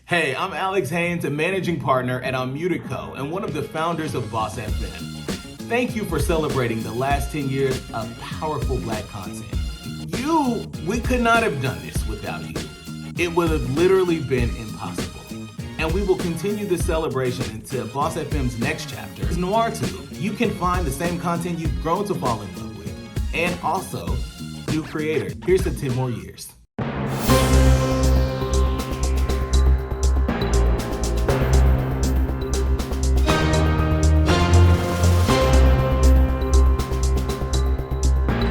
Hey, I'm Alex Haynes, a managing partner at Unmuted Co. and one of the founders of BossFM. Thank you for celebrating the last 10 years of powerful Black content. We could not have done this without you. It would have literally been impossible. And we will continue this celebration until BossFM's next chapter is Noir 2. You can find the same content you've grown to fall in love with. And also, new creator. Here's to 10 more years.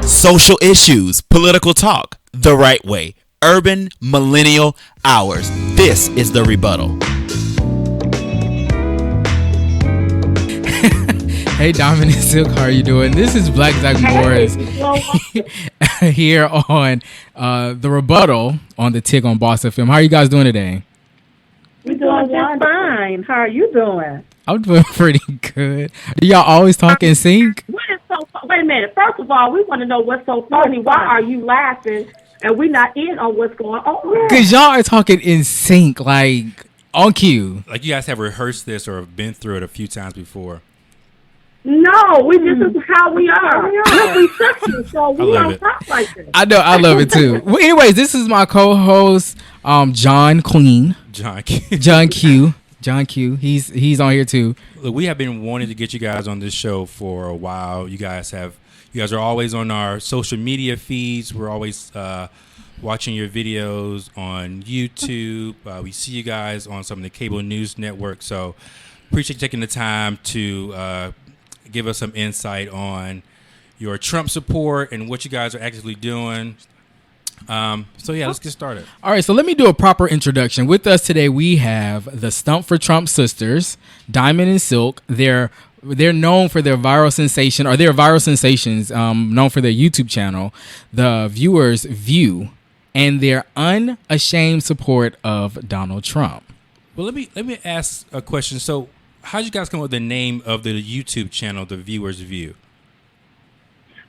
Social issues, political talk, the right way. Urban Millennial Hours. This is the Rebuttal. Hey, Dominic Silk, how are you doing? This is Black Zach Morris here on the Rebuttal on the Tick on Boss FM. How are you guys doing today? We're doing just fine. How are you doing? I'm doing pretty good. Do y'all always talk in sync? What is so? Wait a minute. First of all, we want to know what's so funny. Why are you laughing and we're not in on what's going on? Because y'all are talking in sync, like on cue. Like you guys have rehearsed this or been through it a few times before. No, this is how we are. We're reception, so we don't talk like this. I know, I love it too. Well, anyways, this is my co-host, John Clean. John Q. John Q. He's on here too. Look, we have been wanting to get you guys on this show for a while. You guys are always on our social media feeds. We're always watching your videos on YouTube. We see you guys on some of the cable news networks. So appreciate you taking the time to give us some insight on your Trump support and what you guys are actively doing. Let's get started. All right, so let me do a proper introduction. With us today, we have the Stump for Trump sisters, Diamond and Silk. They're known for their viral sensation, or they're viral sensations, known for their YouTube channel, The Viewers View, and their unashamed support of Donald Trump. Well, let me ask a question. So, how did you guys come up with the name of the YouTube channel, The Viewers View?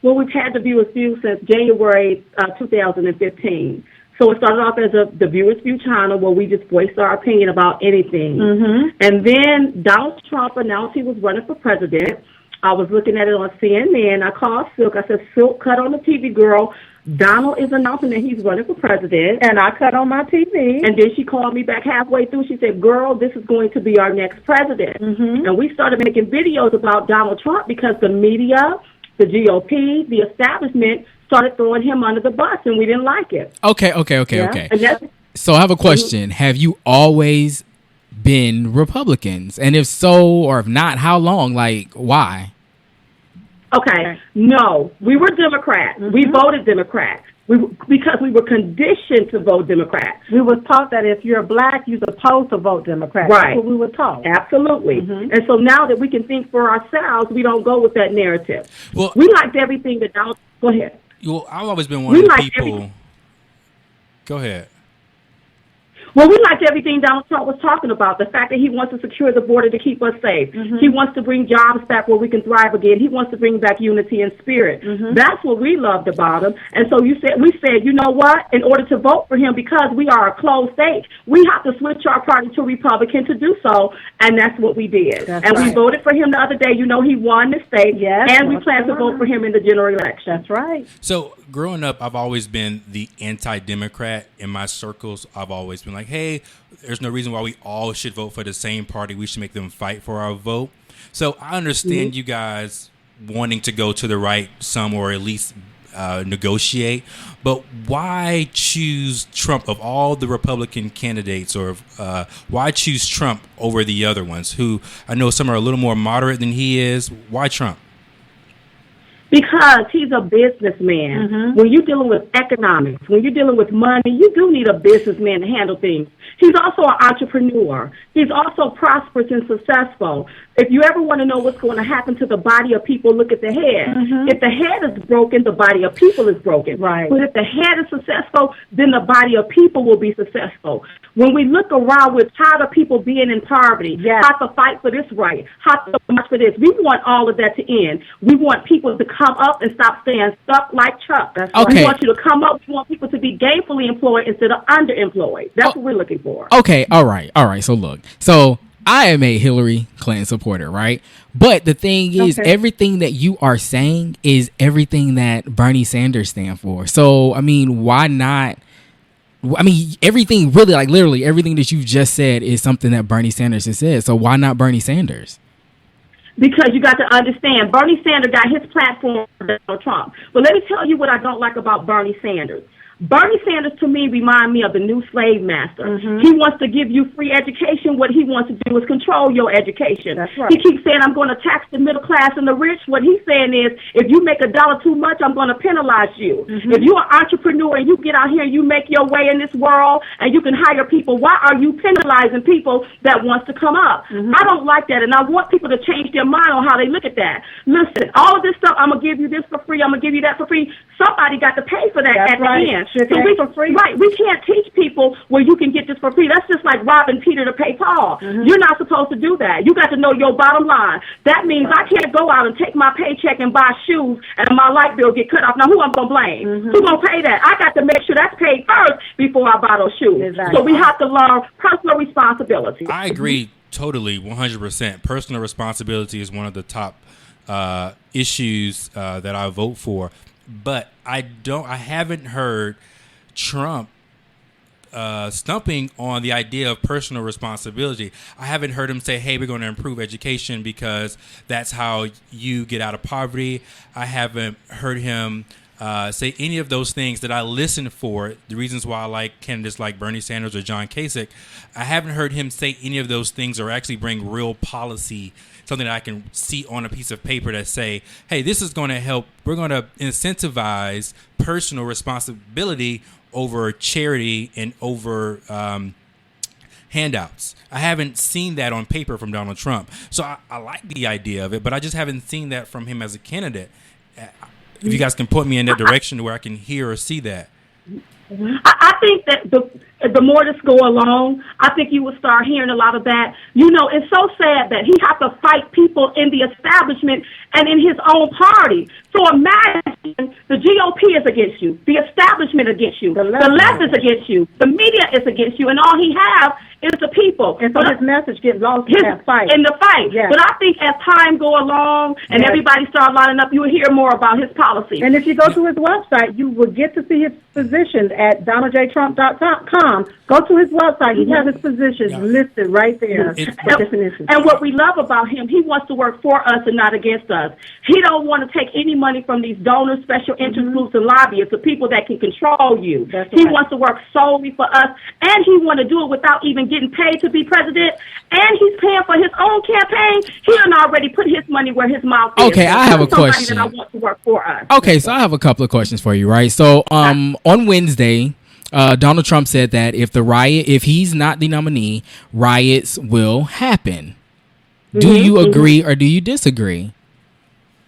Well, we've had the Viewers View since January 2015. So it started off as the Viewers View channel where we just voiced our opinion about anything. Mm-hmm. And then Donald Trump announced he was running for president. I was looking at it on CNN. I called Silk. I said, Silk, cut on the TV, girl. Donald is announcing that he's running for president. And I cut on my TV. And then she called me back halfway through. She said, girl, this is going to be our next president. Mm-hmm. And we started making videos about Donald Trump because the media, the GOP, the establishment started throwing him under the bus, and we didn't like it. Okay. So I have a question. Have you always been Republicans? And if so, or if not, how long? Like, why? Okay. No, we were Democrats. Mm-hmm. We voted Democrats because we were conditioned to vote Democrats. We were taught that if you're black, you're supposed to vote Democrat. Right. That's what we were taught. Absolutely. Mm-hmm. And so now that we can think for ourselves, we don't go with that narrative. Well, we liked everything that Donald. Go ahead. Well, I've always been one of the people. Go ahead. Well, we liked everything Donald Trump was talking about. The fact that he wants to secure the border to keep us safe. Mm-hmm. He wants to bring jobs back where we can thrive again. He wants to bring back unity and spirit. Mm-hmm. That's what we loved about him. And so we said, you know what? In order to vote for him, because we are a closed state, we have to switch our party to Republican to do so. And that's what we did. We voted for him the other day. You know, he won the state. Yes, and we plan to vote for him in the general election. That's right. So growing up, I've always been the anti-Democrat. In my circles, I've always been like, hey, there's no reason why we all should vote for the same party. We should make them fight for our vote. So I understand you guys wanting to go to the right some, or at least negotiate. But why choose Trump of all the Republican candidates, or why choose Trump over the other ones who I know some are a little more moderate than he is? Why Trump? Because he's a businessman. Mm-hmm. When you're dealing with economics, when you're dealing with money, you do need a businessman to handle things. He's also an entrepreneur. He's also prosperous and successful. If you ever want to know what's going to happen to the body of people, look at the head. Mm-hmm. If the head is broken, the body of people is broken. Right. But if the head is successful, then the body of people will be successful. When we look around, we're tired of people being in poverty. Yes. Have to fight for this right. Have to march for this. We want all of that to end. We want people to come up and stop staying stuck like Chuck. Okay. We want you to come up. We want people to be gainfully employed instead of underemployed. That's what we're looking for. Okay, all right. So look, I am a Hillary Clinton supporter, right? But the thing is, everything that you are saying is everything that Bernie Sanders stand for. So, I mean, why not? I mean, everything really, like literally everything that you've just said is something that Bernie Sanders has said. So why not Bernie Sanders? Because you got to understand, Bernie Sanders got his platform from Donald Trump. But let me tell you what I don't like about Bernie Sanders. Bernie Sanders, to me, remind me of the new slave master. He wants to give you free education. What he wants to do is control your education. That's right. He keeps saying, I'm going to tax the middle class and the rich. What he's saying is, if you make $1 too much, I'm going to penalize you. If you're an entrepreneur and you get out here and you make your way in this world and you can hire people, why are you penalizing people that wants to come up? I don't like that, and I want people to change their mind on how they look at that. Listen, all of this stuff, I'm going to give you this for free, I'm going to give you that for free. Somebody got to pay for that at the end. So we can't teach people where you can get this for free. That's just like robbing Peter to pay Paul. You're not supposed to do that. You got to know your bottom line. That means I can't go out and take my paycheck and buy shoes and my light bill get cut off. Now, who I'm going to blame? Who's going to pay that? I got to make sure that's paid first before I buy those shoes. Exactly. So we have to learn personal responsibility. I agree totally, 100%. Personal responsibility is one of the top issues that I vote for. But I haven't heard Trump stumping on the idea of personal responsibility. I haven't heard him say, hey, we're going to improve education because that's how you get out of poverty. I haven't heard him say any of those things that I listen for, the reasons why I like candidates like Bernie Sanders or John Kasich. I haven't heard him say any of those things or actually bring real policy, something that I can see on a piece of paper that say, hey, this is going to help. We're going to incentivize personal responsibility over charity and over handouts. I haven't seen that on paper from Donald Trump. So I like the idea of it, but I just haven't seen that from him as a candidate. If you guys can point me in that direction where I can hear or see that. I think that the more this go along, I think you will start hearing a lot of that. You know, it's so sad that he has to fight people in the establishment and in his own party. So imagine the GOP is against you, the establishment against you, the left is against you, the media is against you, and all he has is the people. And so his message gets lost in that fight. In the fight. Yes. But I think as time go along and everybody start lining up, you will hear more about his policy. And if you go to his website, you will get to see his positions at DonaldJTrump.com. Go to his website. He has his positions listed right there. And what we love about him, he wants to work for us and not against us. He don't want to take any money from these donors, special interest groups, and lobbyists, the people that can control you. He wants to work solely for us, and he want to do it without even getting paid to be president, and he's paying for his own campaign. He done already put his money where his mouth is. Okay, I have a question. That I want to work for us. Okay, so I have a couple of questions for you, right? So on Wednesday, Donald Trump said that if he's not the nominee, riots will happen. Do you agree or do you disagree?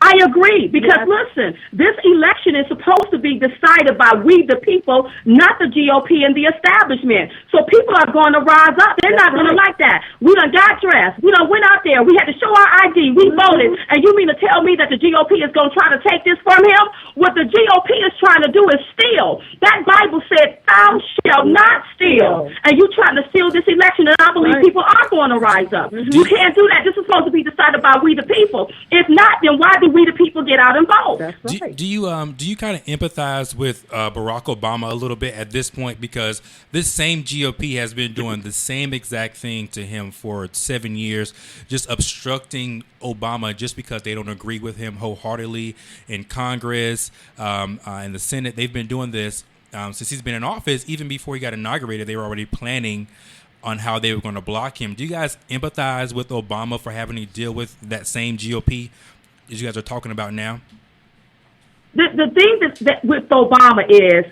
I agree, because listen, this election is supposed to be decided by we the people, not the GOP and the establishment. So people are going to rise up. They're not going to like that. We done got dressed. We done went out there. We had to show our ID. We voted. And you mean to tell me that the GOP is going to try to take this from him? What the GOP is trying to do is steal. That Bible said, thou shalt not steal. And you trying to steal this election, and I believe people are going to rise up. You can't do that. This is supposed to be decided by we the people. If not, then why do we the people get out and vote? That's right. Do you kind of empathize with Barack Obama a little bit at this point, because this same GOP has been doing the same exact thing to him for 7 years, just obstructing Obama just because they don't agree with him wholeheartedly in Congress, in the Senate. They've been doing this since he's been in office. Even before he got inaugurated, they were already planning on how they were going to block him. Do you guys empathize with Obama for having to deal with that same GOP as you guys are talking about now? The thing that with Obama is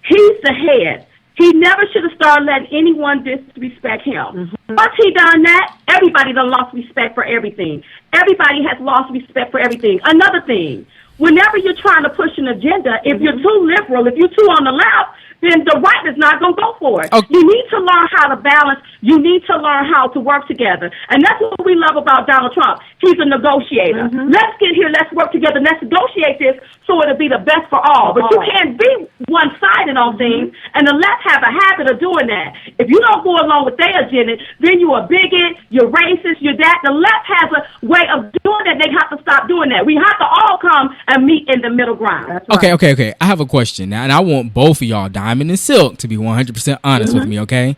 he's the head. He never should have started letting anyone disrespect him. Once he done that, everybody done lost respect for everything. Everybody has lost respect for everything. Another thing, whenever you're trying to push an agenda, if you're too liberal, if you're too on the left, then the right is not going to go for it. Okay. You need to learn how to balance. You need to learn how to work together. And that's what we love about Donald Trump. He's a negotiator. Let's get here. Let's work together. Let's negotiate this so it'll be the best for all. But you can't be one-sided on things, and the left have a habit of doing that. If you don't go along with their agenda, then you're a bigot, you're racist, you're that. The left has a way of doing that. They have to stop doing that. We have to all come and meet in the middle ground. That's right. Okay. I have a question now, and I want both of y'all, Diamond and Silk, to be 100% honest with me, okay?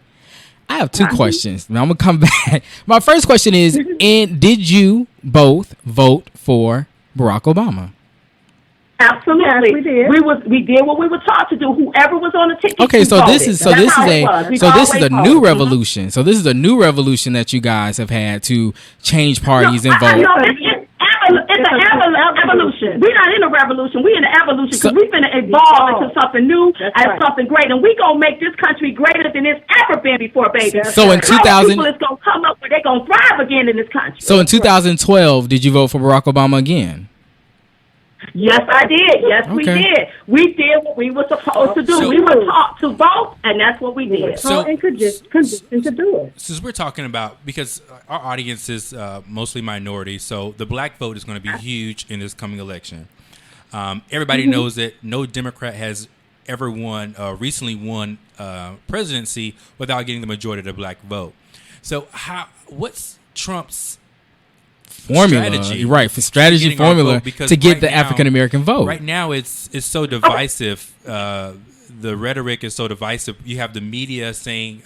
I have two questions. Now I'm going to come back. My first question is, did you both vote for Barack Obama? Absolutely, Yes, we did. We did what we were taught to do. Whoever was on the ticket. Okay, we so voted. this is That's how it was. We've this is always a voted. new revolution. So this is a new revolution that you guys have had to change parties and vote. No, it's an evolution. We're not in a revolution. We're in an evolution because we're going to evolve into something new and something great. And we're going to make this country greater than it's ever been before, baby. So in 2000, people is going to come up where they're going to thrive again in this country. so in 2012, did you vote for Barack Obama again? Yes, I did. Yes, we Okay. did. We did what we were supposed to do. So- We were taught to vote, and that's what we did. So- and conditioned to do it. Since we're talking about, because our audience is mostly minority, so the black vote is going to be huge in this coming election. Everybody knows that no Democrat has ever recently won presidency without getting the majority of the black vote. So what's Trump's Formula, strategy, right? For strategy getting our formula vote? Because to get right the now- African American vote. Right now, it's so divisive. The rhetoric is so divisive. You have the media saying,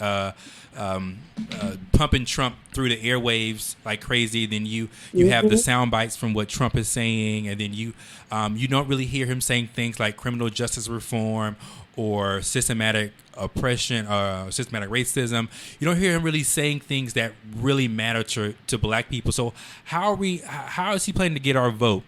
pumping Trump through the airwaves like crazy. Then you have the sound bites from what Trump is saying, and then you don't really hear him saying things like criminal justice reform or systematic oppression, systematic racism. You don't hear him really saying things that really matter to black people. So how is he planning to get our vote?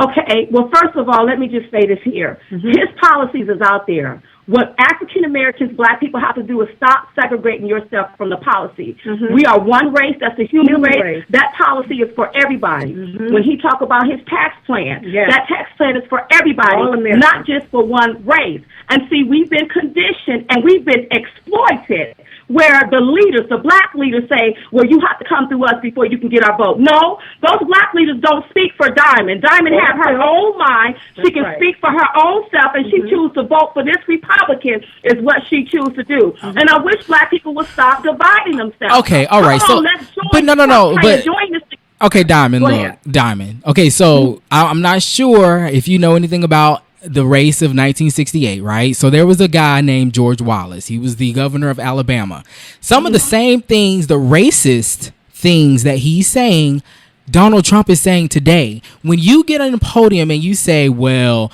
Okay, well, first of all, let me just say this here. His policies is out there. What African Americans, black people have to do is stop segregating yourself from the policy. We are one race. That's the human race. That policy is for everybody. When he talk about his tax plan, that tax plan is for everybody, not just for one race. And see, we've been conditioned and we've been exploited where the leaders, the black leaders say, well, you have to come through us before you can get our vote. No, those black leaders don't speak for Diamond. Diamond has her own mind. She can speak for her own self, and she chooses to vote for this Republican is what she chooses to do. And I wish black people would stop dividing themselves. Okay, all right. Come on, So, let's join but no, Trump but and join this. okay, Diamond, Go look, ahead. Diamond. Okay, so I'm not sure if you know anything about the race of 1968, right? So there was a guy named George Wallace. He was the governor of Alabama. Some of the same things, the racist things that he's saying, Donald Trump is saying today. When you get on the podium and you say, well,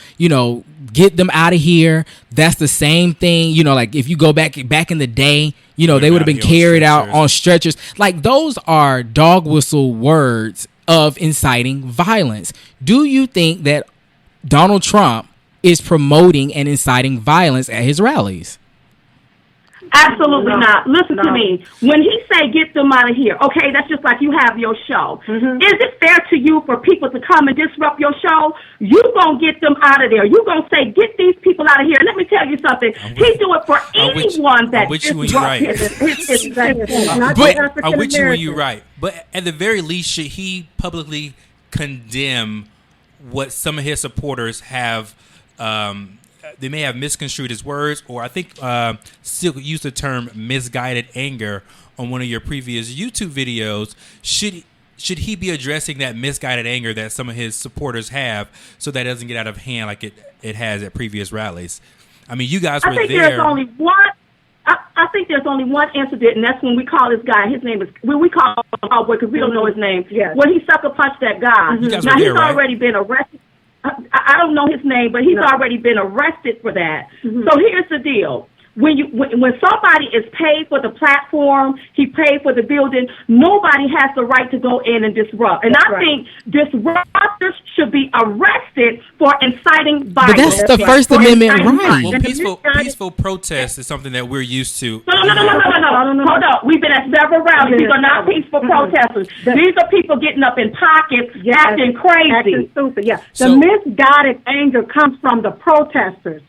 get them out of here, that's the same thing, like if you go back in the day, they would have been carried out on stretchers. Like those are dog whistle words of inciting violence. Do you think that Donald Trump is promoting and inciting violence at his rallies? Absolutely not. Listen to me. When he say get them out of here, okay, that's just like you have your show. Is it fair to you for people to come and disrupt your show? You gonna get them out of there. You gonna say get these people out of here. Let me tell you something. He do it for anyone that disrupts I'm with you when you're right. But at the very least, should he publicly condemn what some of his supporters have? They may have misconstrued his words, or I think Silk used the term misguided anger on one of your previous YouTube videos. Should he be addressing that misguided anger that some of his supporters have, so that it doesn't get out of hand like it has at previous rallies? I mean, you guys were there. There's only one. I think there's only one incident, and that's when we call this guy. His name is we call him Cowboy because we don't know his name. When he sucker punched that guy. Now he's already been arrested. I don't know his name, but he's already been arrested for that. So here's the deal. when somebody is paid for the platform, he paid for the building, nobody has the right to go in and disrupt. And I think disruptors should be arrested for inciting violence. But that's the First Amendment right. Well, peaceful protest is something that we're used to. No. Hold on. We've been at several rallies. These are not peaceful protesters. These are people getting up in pockets, acting crazy. Acting stupid, The misguided anger comes from the protesters.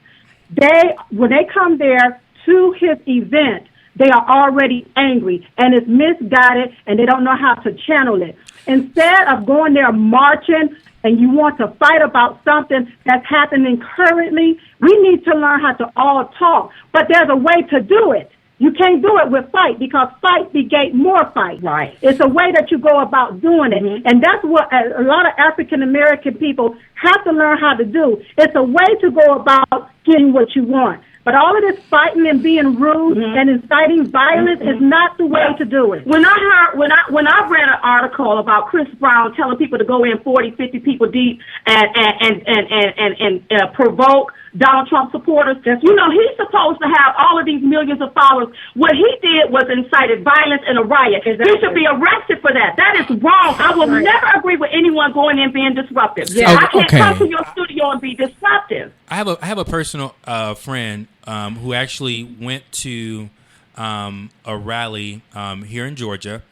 When they come there to his event, they are already angry, and it's misguided, and they don't know how to channel it. Instead of going there marching and you want to fight about something that's happening currently, we need to learn how to all talk. But there's a way to do it. You can't do it with fight, because fight begets more fight. Right. It's a way that you go about doing it. Mm-hmm. And that's what a lot of African-American people have to learn how to do. It's a way to go about getting what you want. But all of this fighting and being rude and inciting violence is not the way to do it. When I read an article about Chris Brown telling people to go in 40, 50 people deep and provoke Donald Trump supporters, he's supposed to have all of these millions of followers. What he did was incited violence and a riot. Exactly. He should be arrested for that. That is wrong. I will never agree with anyone going in being disruptive. Yeah. I can't come to your studio and be disruptive. I have a personal friend who actually went to a rally here in Georgia.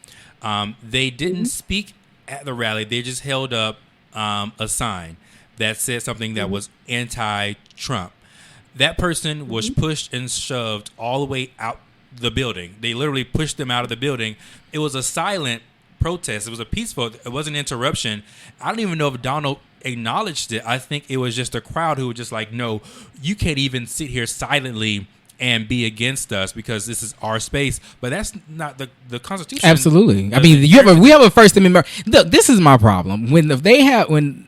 They didn't speak at the rally. They just held up a sign that said something that was anti-Trump. That person was pushed and shoved all the way out the building. They literally pushed them out of the building. It was a silent protest. It was a peaceful. It wasn't an interruption. I don't even know if Donald acknowledged it. I think it was just a crowd who was just like, no, you can't even sit here silently and be against us because this is our space. But that's not the Constitution. Absolutely. I mean, we have a First Amendment. Look, this is my problem. When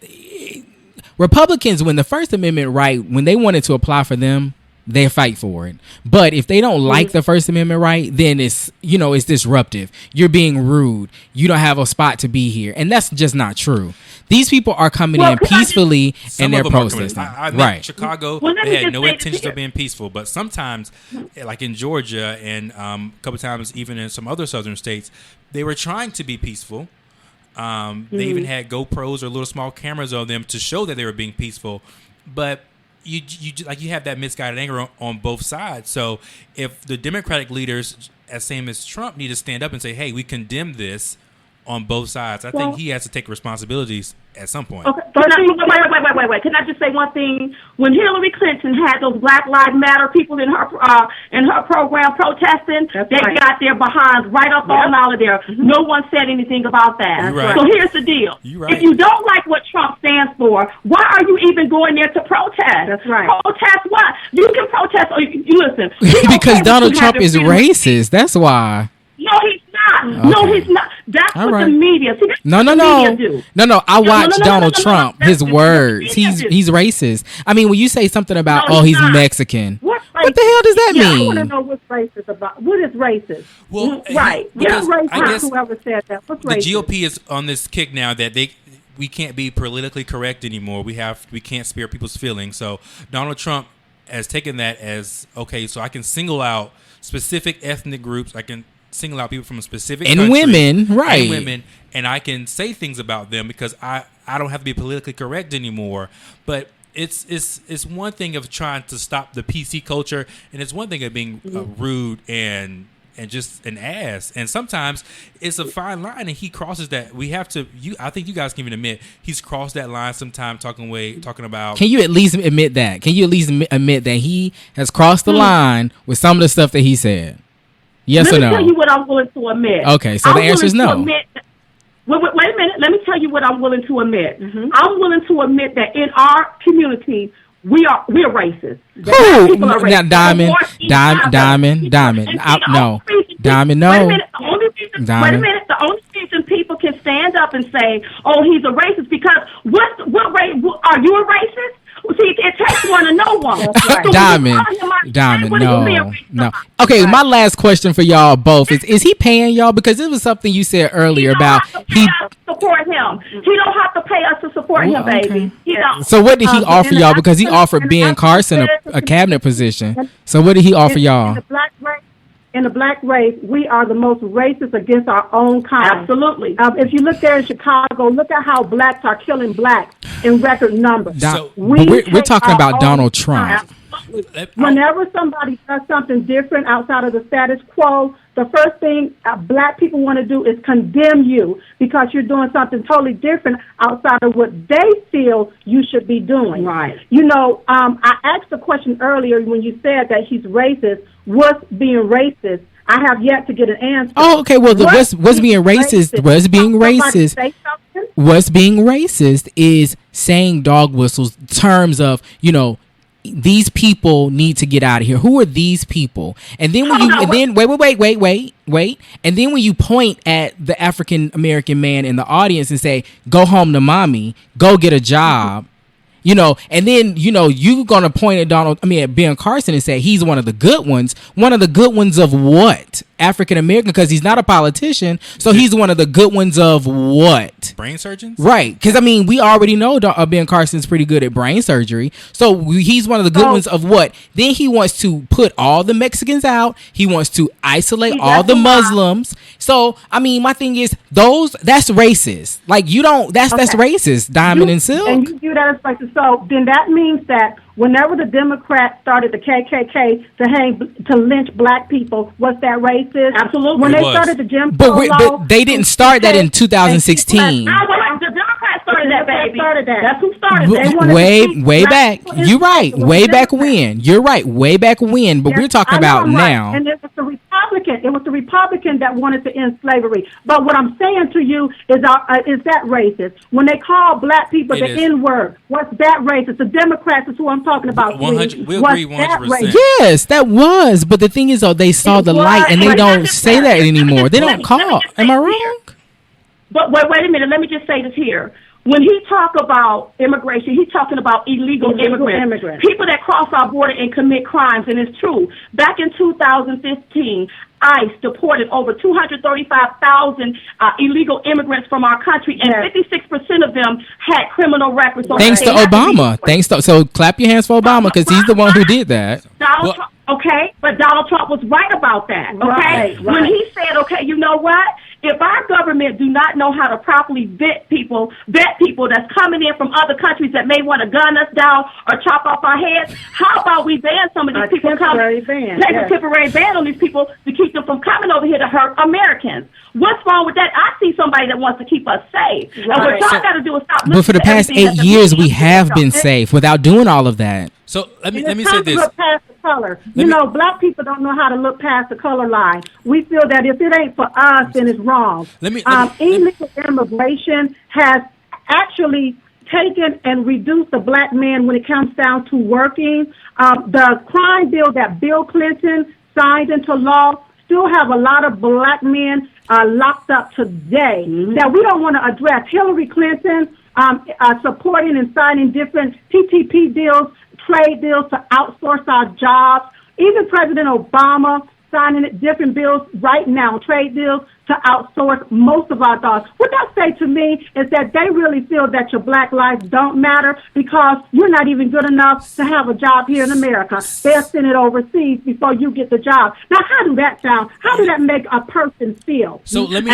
Republicans, when the First Amendment right, when they wanted to apply for them, they fight for it. But if they don't like the First Amendment right, then it's disruptive. You're being rude. You don't have a spot to be here. And that's just not true. These people are coming in peacefully and they're protesting. I met Chicago, they had no intention of being peaceful. But sometimes, like in Georgia and a couple times even in some other southern states, they were trying to be peaceful. They even had GoPros or little small cameras on them to show that they were being peaceful. But you have that misguided anger on both sides. So if the Democratic leaders, as same as Trump, need to stand up and say, hey, we condemn this on both sides, I think he has to take responsibilities at some point. Okay. Wait. Can I just say one thing? When Hillary Clinton had those Black Lives Matter people in her program protesting, got their behinds right up on all of there. Mm-hmm. No one said anything about that. Right. So here's the deal. Right. If you don't like what Trump stands for, why are you even going there to protest? That's right. Protest what? You can protest. You listen. Because Donald Trump is racist. That's why. No, he's not. Okay. No, he's not. That's what the media. See, that's No. I watch Donald Trump. That's his words. He's racist. I mean, when you say something about he's not. Mexican, what the hell does that mean? I want to know what's racist about. What is racist? Well, right. Because I guess whoever said that. What's racist? The GOP is on this kick now that we can't be politically correct anymore. We can't spare people's feelings. So Donald Trump has taken that as okay. So I can single out specific ethnic groups. I can single out people from a specific country, women, right? And women, and I can say things about them because I don't have to be politically correct anymore. But it's one thing of trying to stop the PC culture, and it's one thing of being rude and just an ass. And sometimes it's a fine line, and he crosses that. We have to. I think you guys can even admit he's crossed that line sometime. Talking about. Can you at least admit that? Can you at least admit that he has crossed the line with some of the stuff that he said? Yes or no? Let me tell you what I'm willing to admit. Okay, so the answer is no. Wait a minute. Let me tell you what I'm willing to admit. Mm-hmm. I'm willing to admit that in our community, we are racist. Who? Now, Diamond. No. Wait a minute. The only reason people can stand up and say, "Oh, he's a racist," because what race are you a racist? See, it takes one to know one. Right. Diamond. Diamond, What do you no, mean? no. Okay, my last question for y'all both is he paying y'all? Because it was something you said earlier about he support him. He don't have to pay us to support him, baby. okay. He don't. So what did he offer y'all? Because he offered Ben Carson a cabinet position. So what did he offer y'all? In the black race, we are the most racist against our own kind. Absolutely. If you look there in Chicago, look at how blacks are killing blacks in record numbers. We're talking about Donald Trump. Whenever somebody does something different outside of the status quo, the first thing black people want to do is condemn you because you're doing something totally different outside of what they feel you should be doing. Right. You know, I asked a question earlier when you said that he's racist. What's being racist? I have yet to get an answer. Oh, okay. Well, what's being racist? What's being racist? What's being racist is saying dog whistles, terms of, you know, these people need to get out of here. Who are these people? And then when wait. And then when you point at the African American man in the audience and say, "Go home to mommy, go get a job." You know, and then, you know, you're going to point at Ben Carson and say he's one of the good ones. One of the good ones of what? African American, because he's not a politician. So he's one of the good ones of what? Brain surgeons? Right. Because, I mean, we already know Ben Carson's pretty good at brain surgery. So he's one of the good ones of what? Then he wants to put all the Mexicans out. He wants to isolate all the Muslims. So, I mean, my thing is, that's racist. Like, that's racist, Diamond and Silk. And you view that as racist. So then that means that whenever the Democrats started the KKK to lynch black people, was that racist? Absolutely. When they started the Jim Crow law, but they didn't start that in 2016. The Democrats started that, baby. That's who started that. Way back. You're right. Way back when. You're right. Way back when. But we're talking about now. And it was the Republican. It was the Republican that wanted to end slavery. But what I'm saying to you is that racist? When they call black people the N-word, what's that racist? The Democrats is who I'm talking about. 100. We agree 100%. Yes, that was. But the thing is, though, they saw the light and they don't say that anymore. They don't call. Am I wrong? But wait a minute. Let me just say this here. When he talk about immigration, he's talking about illegal immigrants, people that cross our border and commit crimes. And it's true. Back in 2015, ICE deported over 235,000 illegal immigrants from our country, and 56% of them had criminal records. Thanks to Obama. So clap your hands for Obama because he's the one who did that. Donald Trump, okay, but Donald Trump was right about that. Okay, right. When he said, okay, you know what? If our government do not know how to properly vet people that's coming in from other countries that may want to gun us down or chop off our heads, how about we ban some of these people coming? Take a temporary ban on these people to keep them from coming over here to hurt Americans. What's wrong with that? I see somebody that wants to keep us safe. Right. And what y'all got to do is stop. But for the past 8 years, we have been safe without doing all of that. So let me say this. Look past the color. Black people don't know how to look past the color line. We feel that if it ain't for us, then it's wrong. Illegal immigration has actually taken and reduced the black man when it comes down to working. The crime bill that Bill Clinton signed into law still have a lot of black men locked up today that we don't want to address. Hillary Clinton supporting and signing different TTP deals, trade deals to outsource our jobs. Even President Obama signing different bills right now, trade deals to outsource most of our jobs. What that say to me is that they really feel that your black lives don't matter because you're not even good enough to have a job here in America. They'll send it overseas before you get the job. Now, how do that sound? How does that make a person feel? So let me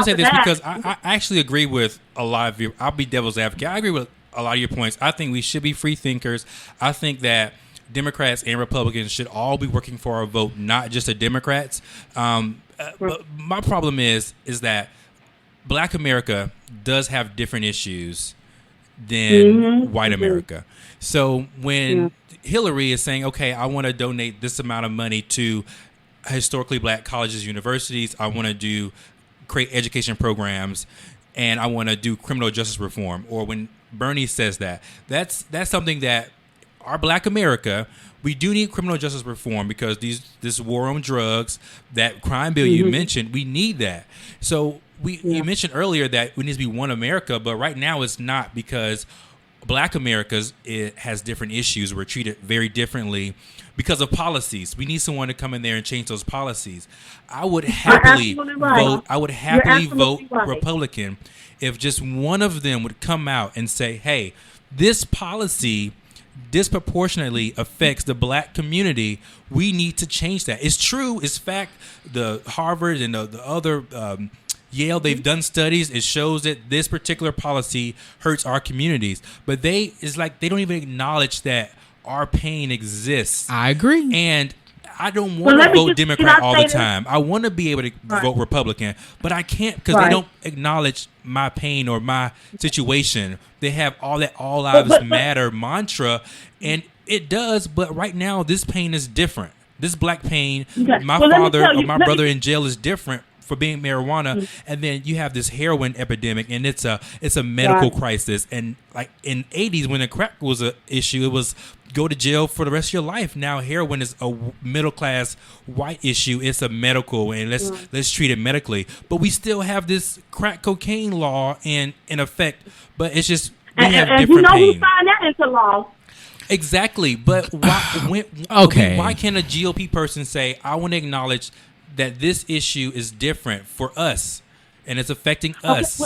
say this because I actually agree with a lot of you. I'll be devil's advocate. I agree with a lot of your points. I think we should be free thinkers. I think that Democrats and Republicans should all be working for our vote, not just the Democrats. But my problem is that Black America does have different issues than white America. So when Hillary is saying, okay, I want to donate this amount of money to historically black colleges, universities, I want to create education programs, and I want to do criminal justice reform, or when Bernie says that's something that our Black America, we do need criminal justice reform because this war on drugs, that crime bill you mentioned, we need that. So you mentioned earlier that we need to be one America, but right now it's not because Black America's it has different issues. We're treated very differently because of policies. We need someone to come in there and change those policies. I would happily vote. I would happily vote Republican if just one of them would come out and say, "Hey, this policy disproportionately affects the Black community. We need to change that." It's true. It's fact. The Harvard and the other Yale, they've done studies. It shows that this particular policy hurts our communities. But it's like they don't even acknowledge that our pain exists. I agree. And I don't want to vote Democrat all the time. I want to be able to vote Republican, but I can't because they don't acknowledge my pain or my situation. They have all that all lives matter mantra, and it does. But right now, this pain is different. This Black pain, my father or my brother in jail is different for being marijuana, and then you have this heroin epidemic, and it's a medical crisis. And like in '80s when the crack was an issue, it was go to jail for the rest of your life. Now heroin is a middle class white issue. It's a medical, and let's treat it medically. But we still have this crack cocaine law in effect. But it's just we have different pain. Who signed that into law? Exactly. But why can't a GOP person say, "I want to acknowledge that this issue is different for us, and it's affecting us"?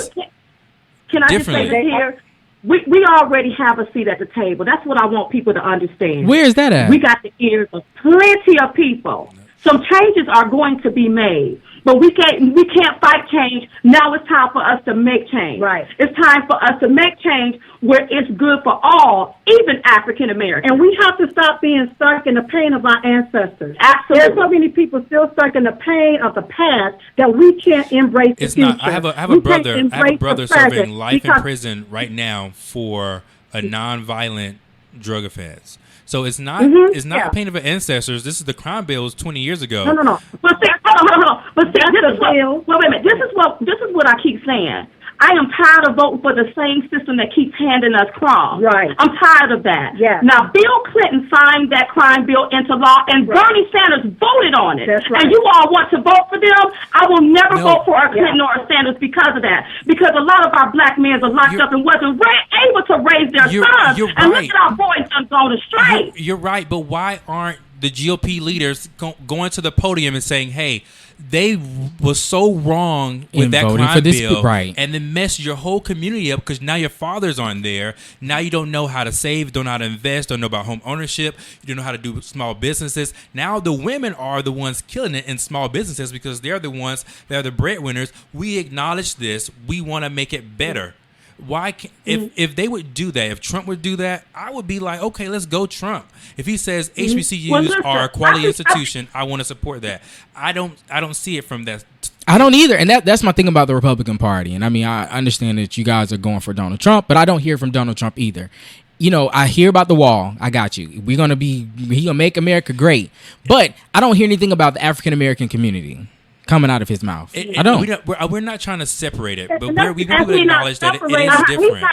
Can I just say that here? We already have a seat at the table. That's what I want people to understand. Where is that at? We got the ears of plenty of people. Some changes are going to be made, but we can't fight change. Now it's time for us to make change. Right. It's time for us to make change where it's good for all, even African Americans. And we have to stop being stuck in the pain of our ancestors. Absolutely. There's so many people still stuck in the pain of the past that we can't embrace the future. I have a brother serving life in prison right now for a nonviolent drug offense. So it's not a pain of our ancestors. This is the crime bills 20 years ago. No. But see, hold on. But see, wait a minute. This is what I keep saying. I am tired of voting for the same system that keeps handing us crumbs. Right. I'm tired of that. Yes. Now, Bill Clinton signed that crime bill into law, and Bernie Sanders voted on it. That's right. And you all want to vote for them? I will never vote for a Clinton or a Sanders because of that. Because a lot of our Black men are locked up and wasn't able to raise their sons. And look at our boys done gone astray. You're right, but why aren't the GOP leaders going to the podium and saying, "Hey, they was so wrong with that crime bill, and then messed your whole community up because now your fathers aren't there. Now you don't know how to save, don't know how to invest, don't know about home ownership, you don't know how to do small businesses. Now the women are the ones killing it in small businesses because they're the ones that are the breadwinners. We acknowledge this. We want to make it better." Why can't, if they would do that, if Trump would do that, I would be like, okay, let's go Trump. If he says HBCUs are a quality institution, I want to support that. I don't see it from that. I don't either, and that's my thing about the Republican Party. And I mean, I understand that you guys are going for Donald Trump, but I don't hear from Donald Trump either. You know, I hear about the wall. I got you. He gonna make America great, but I don't hear anything about the African American community coming out of his mouth. I don't. We're not trying to separate it, but we want to acknowledge that it is different.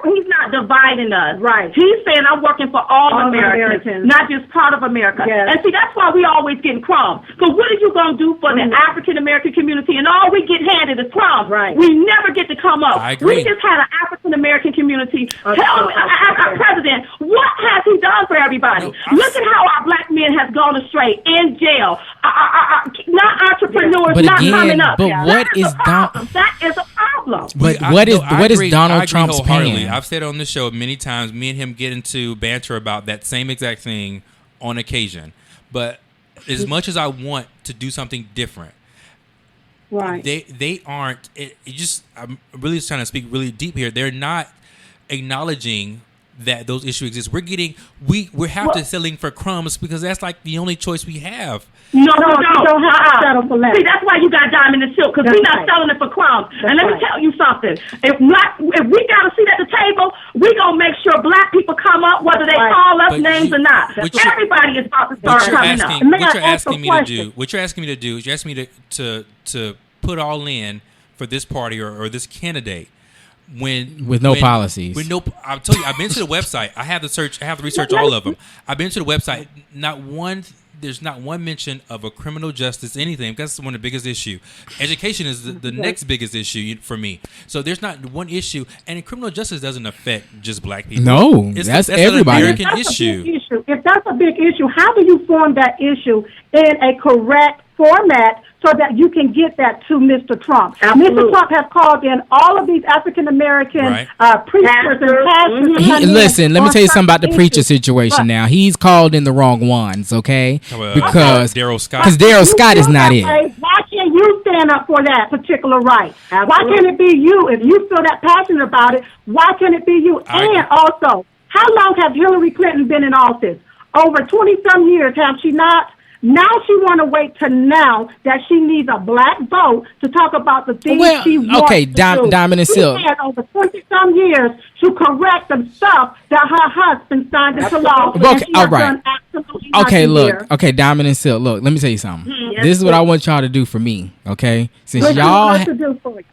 He's not dividing us. Right. He's saying I'm working for all Americans, not just part of America. Yes. And see, that's why we always getting crumbs. So what are you going to do for the African American community? And all we get handed is crumbs. Right. We never get to come up. I agree. We just had an African American community tell our president, what has he done for everybody? Look at how our Black men has gone astray in jail. Not entrepreneurs. But again, what is Donald? That is a problem. But what is Donald Trump's pain? I've said on the show many times, me and him get into banter about that same exact thing on occasion. But as much as I want to do something different, right? They aren't. I'm really trying to speak really deep here. They're not acknowledging that those issues exist. We have to selling for crumbs because that's like the only choice we have. No, you don't have to settle for less. See, that's why you got Diamond and Silk, because we're not selling it for crumbs. And let me tell you something. If we got a seat at the table, we're going to make sure Black people come up, whether they call us names or not. Everybody is about to start coming up. What you're asking me to do is you ask me to put all in for this party or this candidate. with no policies. With no, I told you, I've been to the website. I have the research all of them. I've been to the website. There's not one mention of a criminal justice anything. That's one of the biggest issue. Education is the next biggest issue for me. So there's not one issue, and criminal justice doesn't affect just black people. No, that's everybody. An American issue. If that's a big issue, how do you form that issue in a correct format so that you can get that to Mr. Trump? Absolutely. Mr. Trump has called in all of these African American preachers and pastors. Listen, let me tell you something about the preacher situation now. He's called in the wrong ones, okay? Because Daryl Scott. Because Daryl Scott is not it. Why can't you stand up for that particular right? Why can't it be you? If you feel that passionate about it, why can't it be you? And also, how long has Hillary Clinton been in office? Over 20-some years, have she not? Now she want to wait to now that she needs a black vote to talk about the things she wants to do. Diamond and Silk. She had over 20-some years to correct the stuff that her husband signed into law. Okay, all right. Okay, look. Okay, Diamond and Silk. Look, let me tell you something. This is what I want y'all to do for me, okay? Since y'all... to do for you.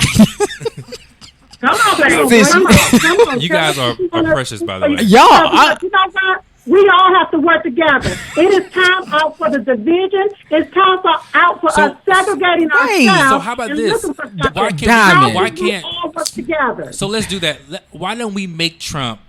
Come on, baby. Come on. You guys are precious, by the way. Y'all... You know what? We all have to work together. It is time out for the division. It's time out for us segregating ourselves. So how about this? Why can't we all work together? So let's do that. Why don't we make Trump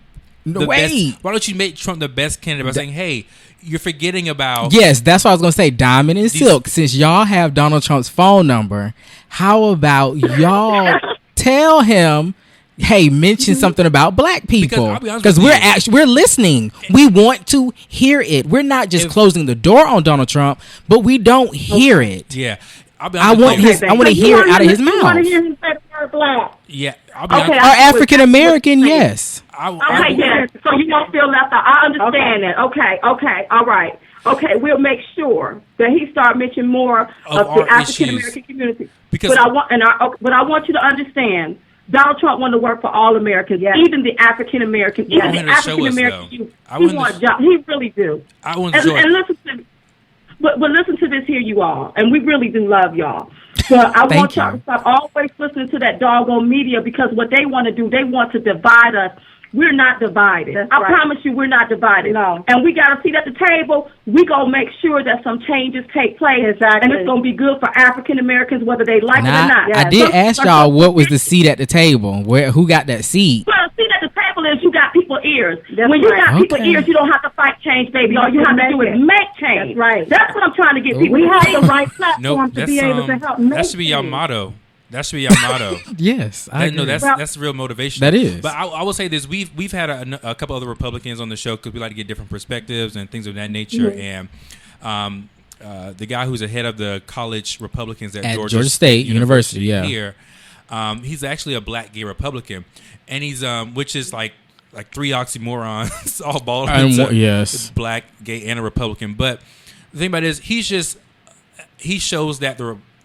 the best? Why don't you make Trump the best candidate by saying, "Hey, you're forgetting about"? Yes, that's what I was gonna say. Diamond and Silk. Since y'all have Donald Trump's phone number, how about y'all tell him? Hey, mention something about black people because we're listening. We want to hear it. We're not just closing the door on Donald Trump, but we don't hear it. Yeah, I want to hear it out of his mouth. I want to hear him say we're black. Yeah, Okay, or African American. Yes. Okay, yes. So you don't feel left out. I understand that. Okay, all right. Okay, we'll make sure that he start mentioning more of the African American community. But I want you to understand. Donald Trump wanted to work for all Americans, even the African Americans, even the African American youth. He wants jobs. He really do. And listen to, but listen to this here, you all, and we really do love y'all. But I want y'all to stop always listening to that doggone media because what they want to do, they want to divide us. We're not divided. I promise you we're not divided. No. And we got a seat at the table. We going to make sure that some changes take place. Exactly. And it's going to be good for African Americans, whether they like it or not. I did ask y'all what was the seat at the table. Who got that seat? Well, the seat at the table is you got people's ears. When you got people's ears, you don't have to fight change, baby. All you have to do is make change. That's right. That's what I'm trying to get people. We have the right platform to be able to help make that should be your motto. That should be our motto. Yes, I know that's real motivation. That is. But I will say this: we've had a couple other Republicans on the show because we like to get different perspectives and things of that nature. And the guy who's the head of the college Republicans at Georgia State University here, he's actually a black gay Republican, and he's which is like three oxymorons all balled into yes, black, gay, and a Republican. But the thing about it is, he shows that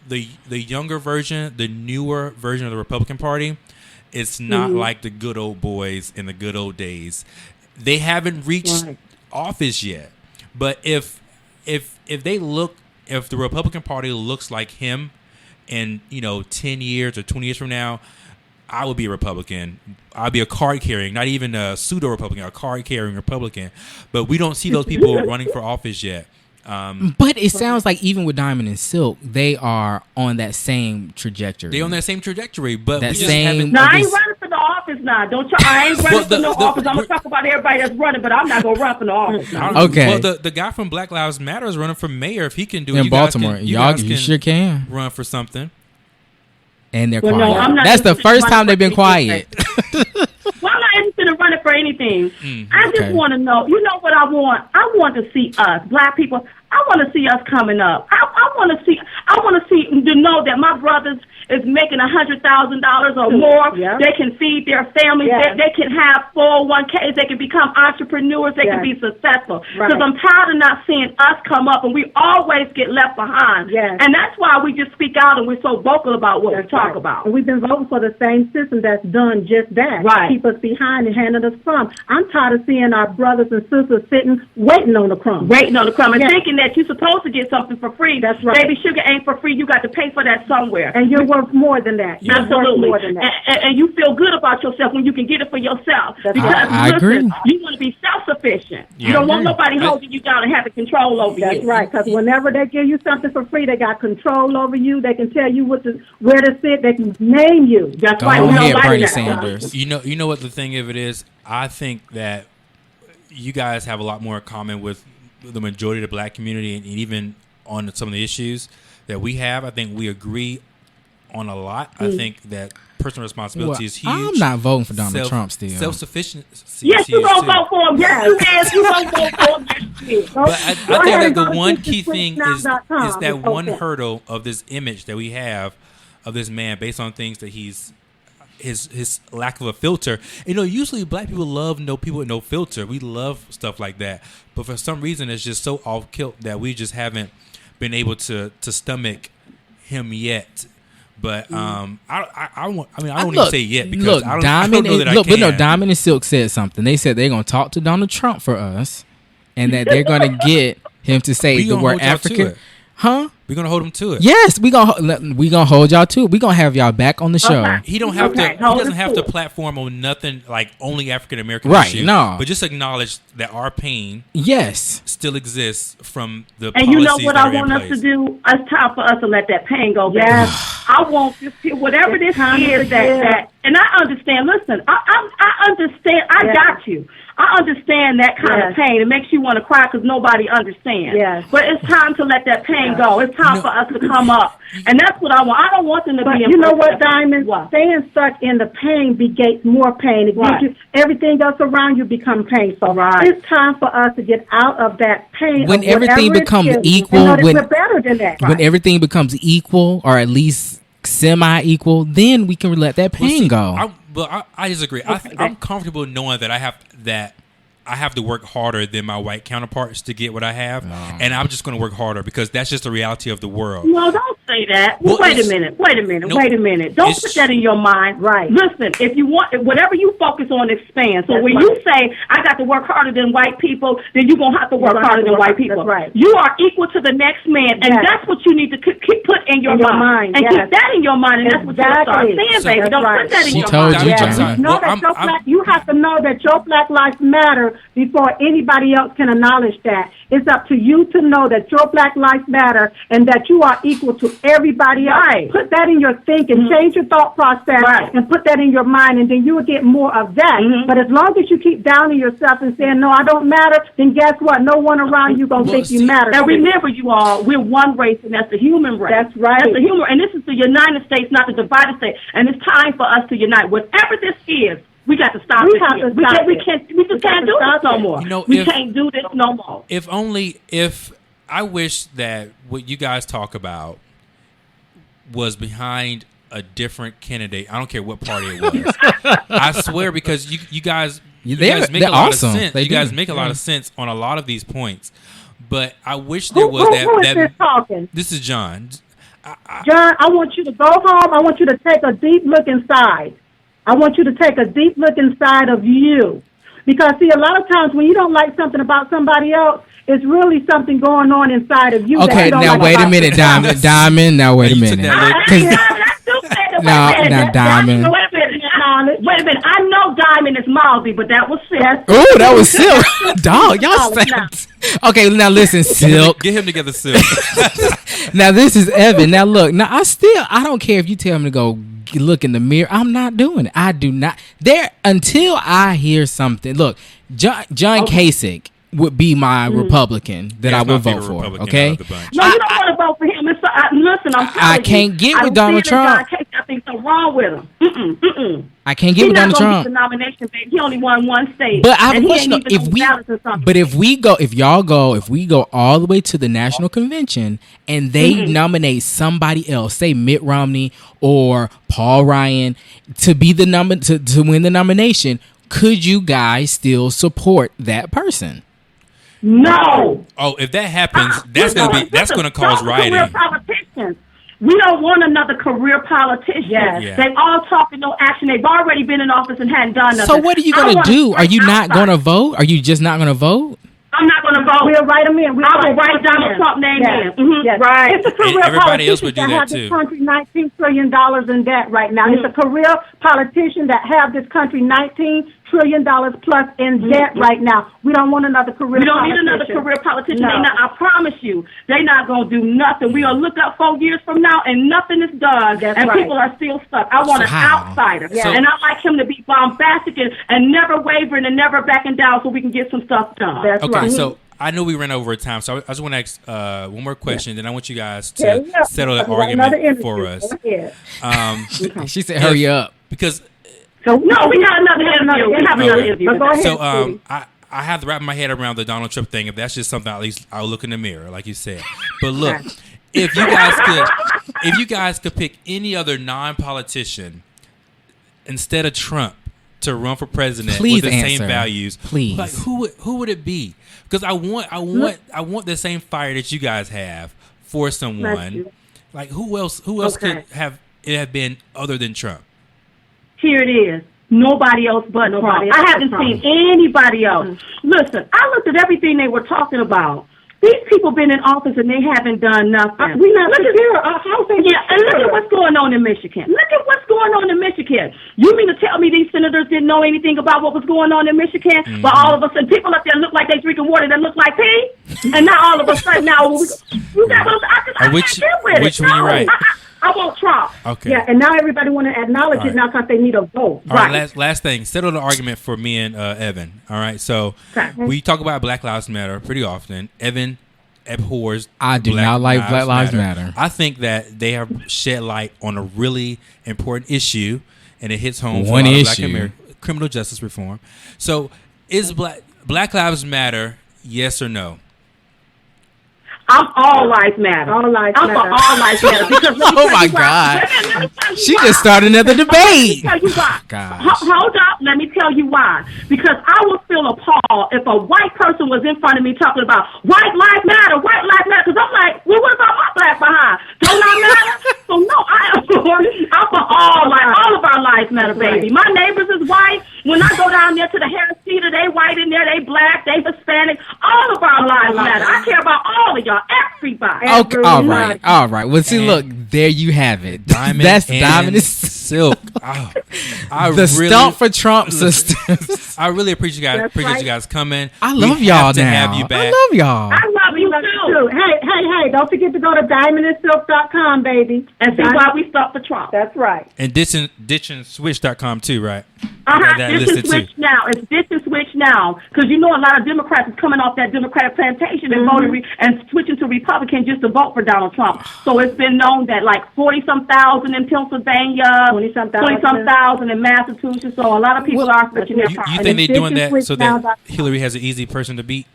the younger version, the newer version of the Republican Party, it's not like the good old boys in the good old days. They haven't reached office yet. But if the Republican Party looks like him in 10 years or 20 years from now, I would be a Republican. I'd be a card carrying, not even a pseudo Republican, a card carrying Republican. But we don't see those people running for office yet. But it sounds like even with Diamond and Silk, they are on that same trajectory. They're on that same trajectory, but that we just haven't. No, I ain't running for the office now. Don't you? I ain't running for no office. I'm gonna talk about everybody that's running, but I'm not gonna run for the office now. Okay. Well, the guy from Black Lives Matter is running for mayor. If he can do it, in Baltimore, you sure can run for something. And they're quiet. No, that's the first time they've been quiet. Well, I'm not interested in running for anything. I just want to know. You know what I want? I want to see us, black people. I want to see us coming up. I want to see to know that my brothers is making $100,000 or more. Yeah. They can feed their families. Yeah. They can have 401ks. They can become entrepreneurs. They can be successful. Because I'm tired of not seeing us come up, and we always get left behind. Yes. And that's why we just speak out and we're so vocal about what we talk about. And we've been voting for the same system that's done just that. Right. Keep us behind and handing us crumbs. I'm tired of seeing our brothers and sisters sitting, waiting on the crumbs. And thinking that you're supposed to get something for free. That's right. Baby, sugar ain't for free. You got to pay for that somewhere. And you're worth more than that. You're Absolutely. worth more than that. And you feel good about yourself when you can get it for yourself. Because I agree. You want to be self-sufficient. Yeah. You don't want nobody holding you down and having control over you. That's right, because whenever they give you something for free, they got control over you. They can tell you where to sit. They can name you. That's Go right. ahead, Nobody Bernie that. Sanders. You know what the thing of it is? I think that you guys have a lot more in common with the majority of the black community, and even on some of the issues that we have. I think we agree on a lot. I think that personal responsibility is huge. I'm not voting for Donald Trump still. Self-sufficiency. Yes, you is gonna too. vote for him. Yes, you is. You gonna vote for him. Yes, But I think that the one key thing is that that one hurdle of this image that we have of this man based on things that his lack of a filter. You know, usually black people love people with no filter. We love stuff like that. But for some reason, it's just so off kilt that we just haven't been able to stomach him yet. But I don't even say yet because I don't know that I can. But no, Diamond and Silk said something. They said they're gonna talk to Donald Trump for us, and that they're gonna get him to say the word African. Huh? We're gonna hold him to it. Yes, we gonna hold y'all to it. We gonna have y'all back on the show. Okay. He don't have to. He hold doesn't him have to to it. platform on nothing like only African American Right, issues. no. But just acknowledge that our pain Yes. still exists from the And policies you know what that I are in want us place. to do? It's time for us to let that pain go. Baby. Yes. I want this, whatever this is that, and I understand. Listen, I understand. I got you. I understand that kind of pain. It makes you want to cry because nobody understands. Yes. But it's time to let that pain go. It's time for us to come up. And that's what I want. I don't want them to But be in you know what, prison. Diamond? What? Staying stuck in the pain begets more pain. It gives Right. you, everything else around you become painful. Right. It's time for us to get out of that pain. When of everything whatever it becomes is, equal, and know that when- we're better than that. When everything becomes equal, or at least semi-equal, then we can let that Well, pain see, go. I disagree. I'm comfortable knowing that I have to work harder than my white counterparts to get what I have, and I'm just going to work harder because that's just the reality of the world. No, don't say that. Well, Wait a it's- minute. No, Wait a minute. Don't it's- put that in your mind. Right. Listen, if you want, whatever you focus on expands. So That's when right. you say, I got to work harder than white people, then you're going to have to work gonna have harder to than work white harder. people. That's right. You are equal to the next man, and Yes. that's what you need to keep put in your In your mind. mind, And yes. keep that in your mind, and that's what you'll start Exactly. saying, So- baby. That's Don't right. put that in She your told mind. you, Yes. John. Know that you have to know that your Black Lives Matter before anybody else can acknowledge that. It's up to you to know that your Black Lives Matter and that you are equal to everybody else. Right. Put that in your thinking, change your thought process, Right. and put that in your mind, and then you will get more of that. But as long as you keep downing yourself and saying, no, I don't matter, then guess what? No one around you going to Well, think you see, matter. And remember, you all, we're one race, and that's the human race. That's right. That's the human, and this is the United States, not the divided state. And it's time for us to unite. Whatever this is, we got to stop We it. have here. to We stop can't. We it. can't. We We just got can't to do stop this no it. more. You know, we if- can't do this no more. If I wish that what you guys talk about was behind a different candidate. I don't care what party it was. I swear, because you guys make They're a lot awesome. of sense. They You guys do. make a lot of sense on a lot of these points. But I wish Who there was is this that. talking? This is John. John, I want you to go home. I want you to take a deep look inside. I want you to take a deep look inside of you. Because, see, a lot of times when you don't like something about somebody else, it's really something going on inside of you. that Okay, you don't now like wait a about minute, yourself. Diamond. Now wait a You took minute. that Cause- Now, Diamond. Wait a minute. Wait a minute. I know Diamond is mouthy, but that was Sis. Oh, that was Silk. Dog, y'all Solid said. Okay, now listen, Silk. Get him together, Silk. Now this is Evan. Now look. Now I don't care if you tell me to go look in the mirror. I'm not doing it. I do not. There until I hear something. Look, John Kasich would be my Republican that Yeah, I he's my would vote favorite for. Republican Okay. out of the bunch. No, you don't want to vote for him. Listen, I'm telling I you. can't get with don't Donald see it in Trump. John Kasich. I think something wrong with him. I can't get He's with not Donald gonna Trump. get the nomination, baby. He only won one state. But I have and a he question. ain't Though. even on ballots or something. But if we go all the way to the national convention and they nominate somebody else, say Mitt Romney or Paul Ryan, to be the to win the nomination, could you guys still support that person? No. Oh, if that happens, that's gonna cause Career rioting. politicians. We don't want another career politician. Yes. Yeah. They all talking, no action. They've already been in office and hadn't done nothing. So what are you I going to want do? a Are you not outside. going to vote? Are you just not going to vote? I'm not going to vote. We'll write them in. I will write Donald Trump name in. Mm-hmm. Yes. Right. It's a career everybody else would do politician that have too. this country $19 trillion in debt right now. It's a career politician that have this country $19 trillion plus in debt right now. We don't want another career. We don't politician. need another career politician. No. They not, I promise you, they not going to do nothing. We gonna look up 4 years from now and nothing is done, That's and right. people are still stuck. I want an outsider, Yeah. and I like him to be bombastic and never wavering and never backing down, so we can get some stuff done. That's Okay, right. so I know we ran over time, so I just want to ask one more question, then I want you guys to settle that argument for us. She said, "Hurry up." Because No, we got another interview. We have another interview. But go ahead, so Stevie. I have to wrap my head around the Donald Trump thing. If that's just something, at least I'll look in the mirror, like you said. But look, if you guys could pick any other non-politician instead of Trump to run for president Please with the answer. same values, Please. like who would it be? Because I want the same fire that you guys have for someone. Like who else could have been other than Trump? Here it is. Nobody else but Trump. I haven't seen anybody else. Listen, I looked at everything they were talking about. These people been in office and they haven't done nothing. We not secure. Housing. Yeah, and look at what's going on in Michigan. Look at what's going on in Michigan. You mean to tell me these senators didn't know anything about what was going on in Michigan? But all of a sudden, people up there look like they drinking water that look like pee, and now all of a sudden, now you got what I Which can't with which it. one you right? I won't Trump. Okay. Yeah, and now everybody want to acknowledge All it now because they need a vote. All right, last thing. Settle the argument for me and Evan. All right, so we talk about Black Lives Matter pretty often. Evan abhors I do not like Black Lives Matter. I think that they have shed light on a really important issue, and it hits home for One a lot of Black issue. Americans. Criminal justice reform. So, is Black Lives Matter? Yes or no? I'm all lives matter. All lives I'm matter. for all lives matter. Because let me Oh tell my you why. God. Let me tell you She why. just started another debate. Let me tell you why. Gosh. Hold up. Let me tell you why. Because I would feel appalled if a white person was in front of me talking about white lives matter, white lives matter. Because I'm like, well, what about my black behind? Don't I matter? So no, I'm for all of our lives matter, baby. My neighbors is white. When I go down there to the Harris Theater, they white in there, they black, they Hispanic. All of our lives matter. I care about all of y'all, everybody. Okay, all right. Well, see, look, there you have it. That's Diamond and Silk. Oh, the Stump for Trump sisters. I really appreciate you guys. That's Appreciate right. you guys coming. I We love y'all have to now. have you back. I love y'all. I love you too. Hey, don't forget to go to diamondandsilk.com, baby. And see why we stuck for Trump. That's right. And ditchandswitch.com too, right? That Ditch listed and switch too. now. It's ditch and switch now. Because you know a lot of Democrats is coming off that Democratic plantation and voting and switching to Republican just to vote for Donald Trump. So it's been known that like 40-some thousand in Pennsylvania, 20-some 20-some thousand in Massachusetts. So a lot of people are switching their You party. think they're doing ditch and that so switch now. that Hillary has an easy person to beat?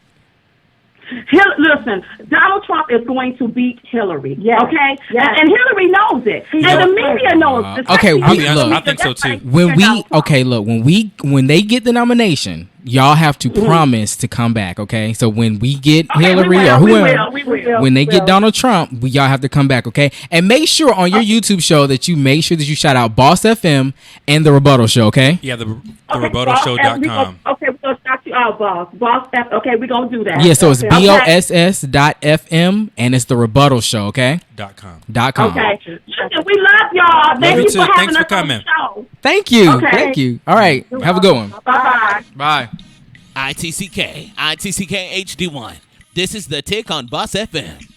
Listen, Donald Trump is going to beat Hillary. Yes. Okay? Yes. And Hillary knows it. And the media knows it. Okay, I'll be honest, look. I think so too. When they get the nomination, y'all have to promise to come back. Okay, so when we get Hillary or whoever, we will. when they get Donald Trump, y'all have to come back. Okay, and make sure on your YouTube show that you make sure that you shout out Boss FM and the Rebuttal Show. Okay. Yeah, the rebuttalshow.com. Okay, we're going to shout you out, Boss F. Okay, we're going to do that. Yeah, so it's BOSS.FM and it's the Rebuttal Show. Okay. .com. Okay. Listen, we love y'all. Thank you you too. for having Thanks for us on coming. the show. Thank you. Okay. Thank you. All right. Have a good one. Bye-bye. Bye. ITCK HD1. This is the Take on Boss FM.